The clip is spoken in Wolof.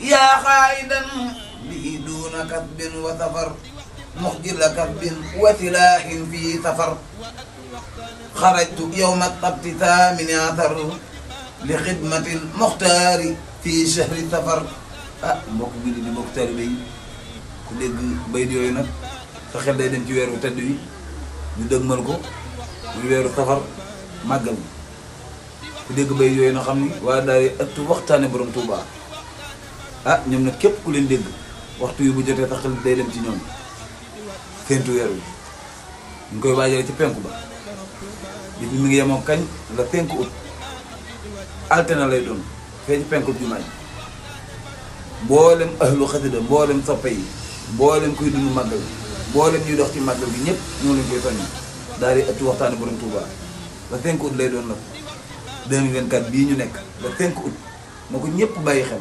yaa xaayidan bi duuna kasbin wa safar muxjila kasbin wa silaahin fi safar xarajtu yowma sabti thamini asar li xidmatil muxtaari fi shahri safar. ah mbokk bi di mbokk taalibe yi ku dégg bayit yooyu nag sa xel day dem ci weeru tedd wi ñu dëgmal ko muy weeru safar màggal ku dégg bayit yooyu na xam ni waa daal ëttu waxtaane borom Tuuba ah ñoom nag képp ku leen dégg waxtu yu bu jotee sa xel day dem ci ñoom séentu weer wi ñu koy waajale ci penku ba bi mi ngi yemoo kañ la 5 août altena lay doon fee ci penku jumaa ji mboolem ahlu xasida mboolem soppe yi mboolem kuy dund màggal mboolem ñuy dox ci màggal bi ñëpp ñoo leen koy soññi daal di ëttu waxtaane borom Touba le 5 août lay doon nag 2024 bii ñu nekk le 5 août na ko ñëpp bàyyi xel